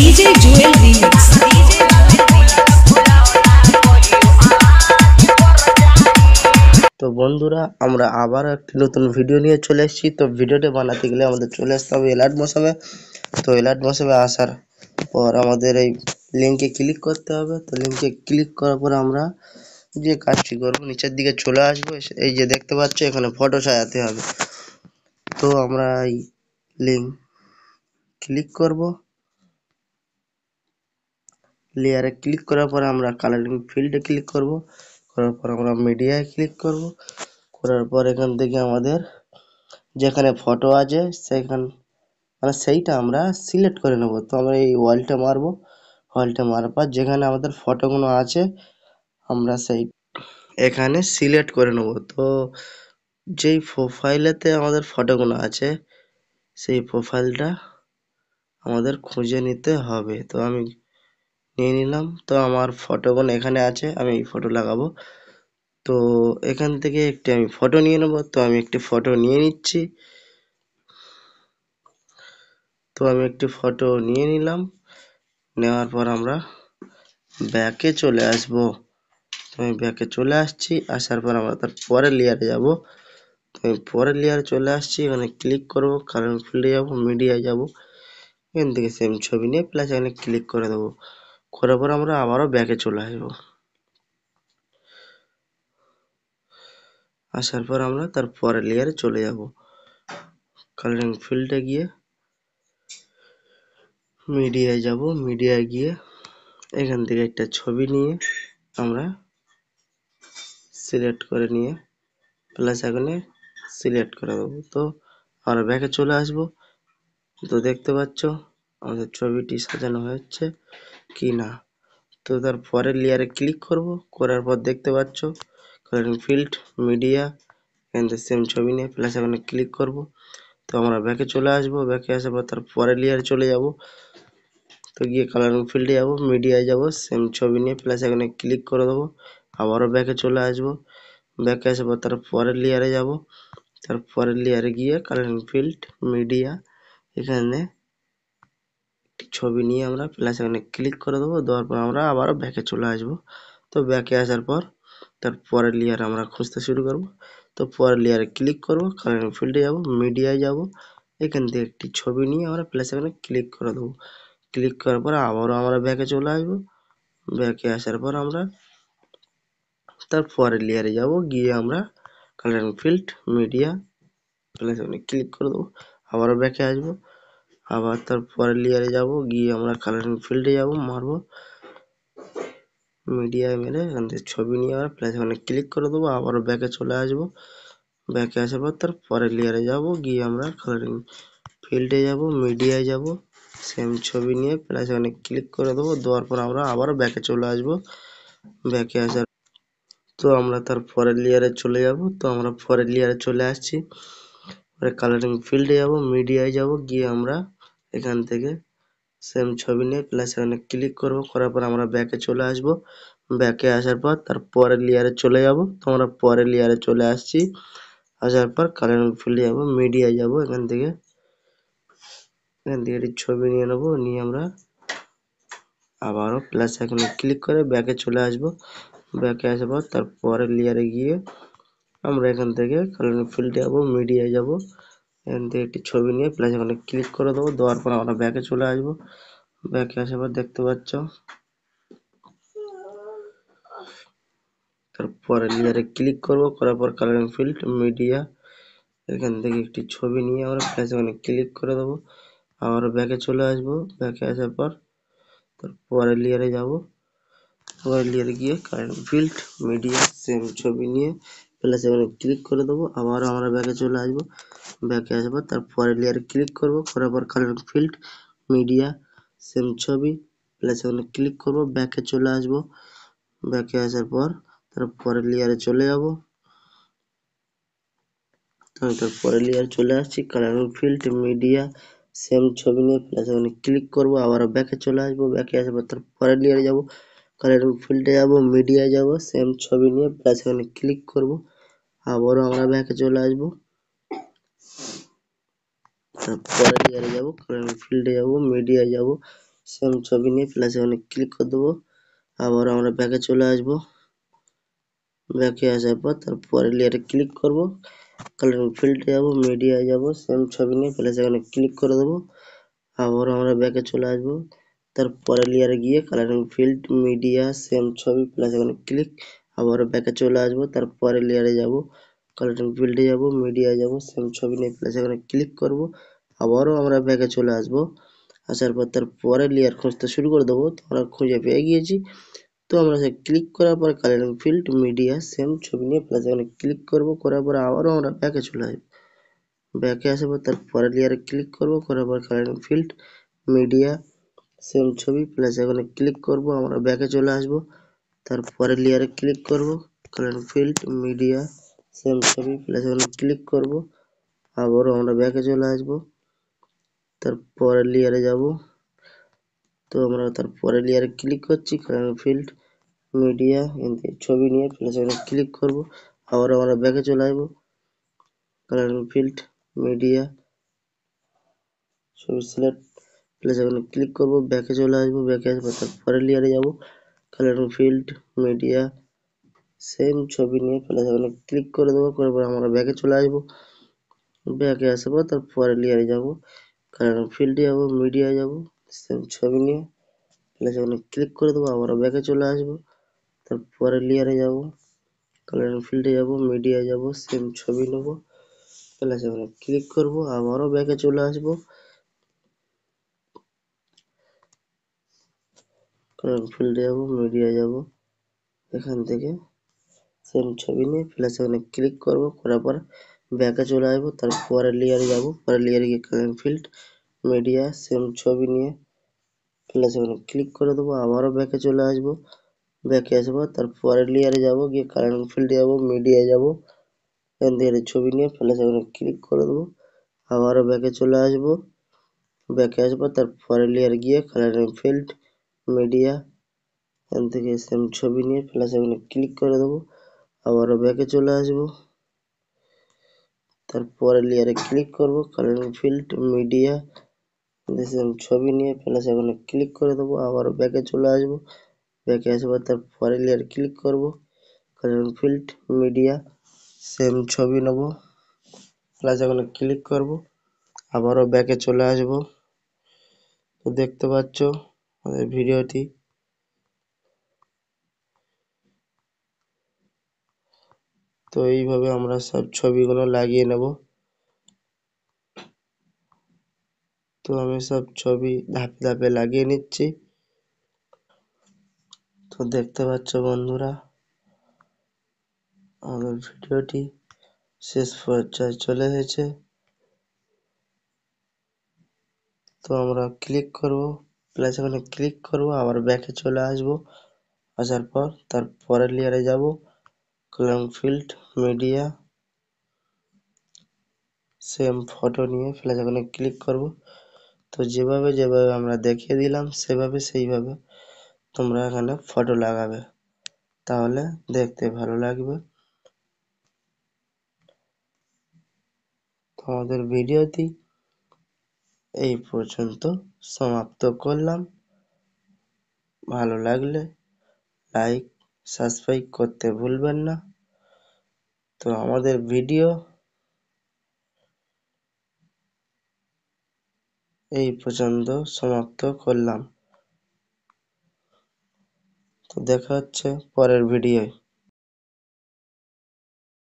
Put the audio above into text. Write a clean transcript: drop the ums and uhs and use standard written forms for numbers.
DJ Jewel Remix. তো বন্ধুরা আমরা আবার একটি নতুন ভিডিও নিয়ে চলে এসেছি। তো ভিডিওটি বানাতে গেলে আমাদের চলে আসতে হবে এলার্ট মশাবে। তো এলার্ট মশাবে আসার পর আমাদের এই লিঙ্কে ক্লিক করতে হবে। তো লিঙ্কে ক্লিক করার পর আমরা যে কাজটি করবো নিচের দিকে চলে আসবো। এই যে দেখতে পাচ্ছ এখানে ফটো সাজাতে হবে। তো আমরা এই লিঙ্ক ক্লিক করব। লেয়ারে ক্লিক করার পর আমরা কালারিং ফিল্ডে ক্লিক করব। করার পর আমরা মিডিয়ায় ক্লিক করব। করার পর এখান থেকে আমাদের যেখানে ফটো আছে সেইটা আমরা সিলেক্ট করে নেব। তো আমরা এই ওয়ালটা মারবো। ওয়ালটা মারার পর যেখানে আমাদের ফটোগুলো আছে আমরা সেই এখানে সিলেক্ট করে নেব। তো যেই প্রোফাইলেতে আমাদের ফটোগুলো আছে সেই প্রোফাইলটা আমাদের খুঁজে নিতে হবে। তো আমি নিয়ে নিলাম। তো আমার ফটোগুলো এখানে আছে, আমি এই ফটো লাগাবো। তো এখান থেকে একটি আমি ফটো নিয়ে নেব। তো আমি একটি ফটো নিয়ে নিচ্ছি। তো আমি একটি ফটো নিয়ে নিলাম। নেওয়ার পর আমরা ব্যাকে চলে আসব। তো আমি ব্যাকে চলে আসছি। আসার পর আমরা তার পরের লেয়ারে যাব। তো আমি পরের লেয়ারে চলে আসছি। এখানে ক্লিক করব, কালার ফিল্ডে যাব, মিডিয়ায় যাব। এখান থেকে সেম ছবি নিয়ে প্লাস এখানে ক্লিক করে দেবো। করার পর আমরা আবারও ব্যাকে চলে আসবো। আসার পর আমরা তার পরের লেয়ারে চলে যাব। কালারিং ফিল্ডে গিয়ে মিডিয়ায় যাব। মিডিয়ায় গিয়ে এখান থেকে একটা ছবি নিয়ে আমরা সিলেক্ট করে নিয়ে প্লাস এখানে সিলেক্ট করে দেবো। তো আমরা ব্যাকে চলে আসব। তো দেখতে পাচ্ছ আমাদের ছবিটি সাজানো হচ্ছে কি না। তো তার পরের লেয়ারে ক্লিক করব। করার পর দেখতে পাচ্ছ কালারিং ফিল্ড, মিডিয়া, এখান থেকে সেম ছবি নিয়ে প্লাস এখানে ক্লিক করব। তো আমরা ব্যাকে চলে আসব। ব্যাকে আসার পর তার পরের লেয়ারে চলে যাব। তো গিয়ে কালারিং ফিল্ডে যাব, মিডিয়ায় যাব, সেম ছবি নিয়ে প্লাস এখানে ক্লিক করে দেবো। আবারও ব্যাকে চলে আসব। ব্যাকে আসার পর তার পরের লেয়ারে যাব। তার পরের লেয়ারে গিয়ে কালারিং ফিল্ড, মিডিয়া, এখানে একটি ছবি নিয়ে আমরা প্লাস এখানে ক্লিক করে দেবো। দেওয়ার পর আমরা আবারও ব্যাকে চলে আসব। তো ব্যাকে আসার পর তার পরের লেয়ার আমরা খুঁজতে শুরু করব। তো পরের লেয়ারে ক্লিক করব, কালারিং ফিল্ডে যাব, মিডিয়ায় যাব, এখান থেকে একটি ছবি নিয়ে আমরা প্লাস এখানে ক্লিক করে দেবো। ক্লিক করার পর আবারও আমরা ব্যাকে চলে আসব। ব্যাকে আসার পর আমরা তার পরের লেয়ারে যাব। গিয়ে আমরা কালারিং ফিল্ড, মিডিয়া, প্লাস এখানে ক্লিক করে দেবো। আবারও ব্যাকে আসবো। আবার তার পরের লেয়ারে যাব। গিয়ে আমরা কালারিং ফিল্ডে যাব, মারবো, মিডিয়ায় মেরে এখান থেকে ছবি নিয়ে আমরা প্লাস এখানে ক্লিক করে দেবো। আবারও ব্যাকে চলে আসবো। ব্যাকে আসার পর তার পরের লেয়ারে যাব। গিয়ে আমরা কালারিং ফিল্ডে যাব, মিডিয়ায় যাব, সেম ছবি নিয়ে প্লাস এখানে ক্লিক করে দেবো। দেওয়ার পর আমরা আবারও ব্যাকে চলে আসবো। ব্যাকে আসার তো আমরা তার পরের লেয়ারে চলে যাব। তো আমরা পরের লেয়ারে চলে আসছি। পরে কালারিং ফিল্ডে যাব, মিডিয়ায় যাব, গিয়ে আমরা এখান থেকে সেম ছবি নিয়ে প্লাস এখানে ক্লিক করব। করার পর আমরা ব্যাকে চলে আসব। ব্যাকে আসার পর তার পরের লেয়ারে চলে যাব। তো আমরা পরের লেয়ারে চলে আসছি। আসার পর কালারিং ফিল্ডে যাব, মিডিয়ায় যাব, এখান থেকে একটি ছবি নিয়ে নেব। নিয়ে আমরা আবারও প্লাস এখানে ক্লিক করে ব্যাকে চলে আসব। ব্যাকে আসার পর তার পরের লেয়ারে গিয়ে আমরা এখান থেকে কালারিং ফিল্ডে যাব, মিডিয়ায় যাব, এখান থেকে একটি ছবি নিয়ে প্লাস এখানে ক্লিক করে দেবো। দেওয়ার পর আমরা ব্যাকে চলে আসব। ব্যাকে আসার পর দেখতে পাচ্ছ তারপরে লেয়ারে ক্লিক করব। করার পর কালারিং ফিল্ড, মিডিয়া, এখান থেকে একটি ছবি নিয়ে আমরা প্লাস এখানে ক্লিক করে দেবো। আবার ব্যাকে চলে আসব। ব্যাকে আসার পর তারপরে লেয়ারে যাব। পরের লেয়ারে গিয়ে কালারিং ফিল্ড, মিডিয়া, সেম ছবি নিয়ে প্লাস এখানে ক্লিক করে দেবো। আবার আমরা ব্যাকে চলে আসব। ব্যাকে আসার পর তারপরে লেয়ারে ক্লিক করব। করার পর কালারিং ফিল্ড, মিডিয়া, সেম ছবি প্লাস এখানে ক্লিক করব। ব্যাকে চলে আসব। ব্যাকে আসার পর তারপরের লেয়ারে চলে যাব। আমি তারপরের লেয়ারে চলে আসছি। কালারিং ফিল্ড, মিডিয়া, সেম ছবি নিয়ে প্লাস এখানে ক্লিক করব। আবার ব্যাকে চলে আসবো। ব্যাকে আসার পর তারপরের লেয়ারে যাব, কালারিং ফিল্ডে যাব, মিডিয়ায় যাব, সেম ছবি নিয়ে প্লাস এখানে ক্লিক করব। আবারও আমরা ব্যাকে চলে আসবো। তারপরের লেয়ারে যাব, কালারিং ফিল্ডে যাব, মিডিয়ায় যাব, সেম ছবি নিয়ে প্লাস আইকনে ক্লিক করে দেবো। আবার আমরা ব্যাকে চলে আসবো। ব্যাকে আসার পর তারপরে লেয়ারে ক্লিক করব, কালারিং ফিল্ডে যাব, মিডিয়ায় যাব, সেম ছবি নিয়ে প্লাস আইকনে ক্লিক করে দেবো। আবার আমরা ব্যাকে চলে আসবো। তারপরে লেয়ারে গিয়ে কালারিং ফিল্ড, মিডিয়া, সেম ছবি প্লাস আইকনে ক্লিক। আবার ব্যাকে চলে আসবো। তারপরে লেয়ারে যাব, কালারিং ফিল্ডে যাব, মিডিয়ায় যাব, সেম ছবি নিয়ে প্লাস আইকনে ক্লিক করব। আবারও আমরা ব্যাকে চলে আসবো। আসার পর তারপরে লেয়ার খুঁজতে শুরু করে দেবো। তো আমরা খুঁজে পেয়ে গিয়েছি। তো আমরা সে ক্লিক করার পর কালারিং ফিল্ড, মিডিয়া, সেম ছবি নিয়ে প্লাস আইকনে ক্লিক করব। করার পর আবারও আমরা ব্যাকে চলে আসবো। ব্যাকে আসার পর তারপরে লেয়ারে ক্লিক করব। করার পর কালারিং ফিল্ড, মিডিয়া, সেম ছবি প্লাস আইকনে ক্লিক করব। আমরা ব্যাকে চলে আসবো। তারপরে লেয়ারে ক্লিক করব, কালারিং ফিল্ড, মিডিয়া, সেম ছবি প্লাস আইকনে ক্লিক করব। আবারও আমরা ব্যাকে চলে আসবো। তারপরে লেয়ারে যাব। তো আমরা তারপরে লেয়ারে ক্লিক করছি, কালারিং ফিল্ড, মিডিয়া, ছবি নিয়ে প্লাস আইকনে ক্লিক করব। আবার আমরা ব্যাকে চলে আসবো। কালারিং ফিল্ড, মিডিয়া, ছবি সিলেক্ট প্লাস আইকনে ক্লিক করব। ব্যাকে চলে আসবো। ব্যাকে আসবো তারপরে লেয়ারে যাব, কালারিং ফিল্ড, মিডিয়া, সেম ছবি নিয়ে প্লাস আইকনে ক্লিক করে দেবো। করার পর আমরা ব্যাকে চলে আসবো। ব্যাকে আসবো তারপরে লেয়ারে যাব, কালারিং ফিল্ডে যাব, মিডিয়া যাব, সেম ছবি নিয়ে প্লাস আইকনে ক্লিক করে দেবো। আবার ব্যাকে চলে আসবো। তারপরে লেয়ারে যাব, কালারিং ফিল্ডে যাব, মিডিয়া যাব, সেম ছবি নেব, প্লাস আইকনে ক্লিক করব। আবারও ব্যাকে চলে আসবো। কালারিং ফিল্ডে যাব, মিডিয়া যাব, এখান থেকে সেম ছবি নিয়ে প্লাস আইকনে ক্লিক করব। করার পর ব্যাকে চলে আসবো। তারপরে লেয়ারে যাব, পরে লেয়ারে গিয়ে কালারিং ফিল্ড, মিডিয়া, সেম ছবি নিয়ে প্লাস আইকনে ক্লিক করে দেবো। আবারও ব্যাকে চলে আসবো। ব্যাকে আসবো তারপরে লেয়ারে যাব, গিয়ে কালারিং ফিল্ডে যাব, মিডিয়া যাব, এখান থেকে ছবি নিয়ে প্লাস আইকনে ক্লিক করে দেবো। আবারও ব্যাকে চলে আসবো। ব্যাকে আসবো তারপরে লেয়ার গিয়ে কালারিং ফিল্ড, মিডিয়া, এখান থেকে সেম ছবি নিয়ে প্লাস আইকনে ক্লিক করে দেবো। আবারও ব্যাকে চলে আসবো। তারপরে লেয়ারে ক্লিক করব, কালারিং ফিল্ড, মিডিয়া, সেম ছবি নিয়ে প্লাস আইকনে ক্লিক করে দেবো। আবারও ব্যাকে চলে আসবো। ব্যাকে আসবো তারপরে লেয়ারে ক্লিক করব, কালারিং ফিল্ড, মিডিয়া, সেম ছবি নেব, প্লাস আইকনে ক্লিক করব। আবারও ব্যাকে চলে আসবো। তো দেখতে পাচ্ছ আমাদের ভিডিওটি। তো এইভাবে আমরা সব ছবিগুলো লাগিয়ে নেব। তো আমি সব ছবি ধাপে ধাপে লাগিয়ে নিচ্ছি। তো দেখতে পাচ্ছ বন্ধুরা আমাদের ভিডিওটি শেষ পর্যায়ে চলে এসেছে। তো আমরা ক্লিক করব, প্লাস এখানে ক্লিক করব, আবার ব্যাকে চলে আসব। আসার পর তারপরের লেয়ারে যাব, colouring field, media, same photo নিয়ে প্লাস এখানে ক্লিক করব। তো যেভাবে যেভাবে আমরা দেখিয়ে দিলাম সেভাবে সেইভাবে তোমরা এখানে ফটো লাগাবে, তাহলে দেখতে ভালো লাগবে। তোমাদের ভিডিওটি এই পর্যন্ত সমাপ্ত করলাম। ভালো লাগলে লাইক, সাবস্ক্রাইব করতে ভুলবেন না। তো আমাদের ভিডিও এই পর্যন্ত সমাপ্ত করলাম। তো দেখা হচ্ছে পরের ভিডিওয়।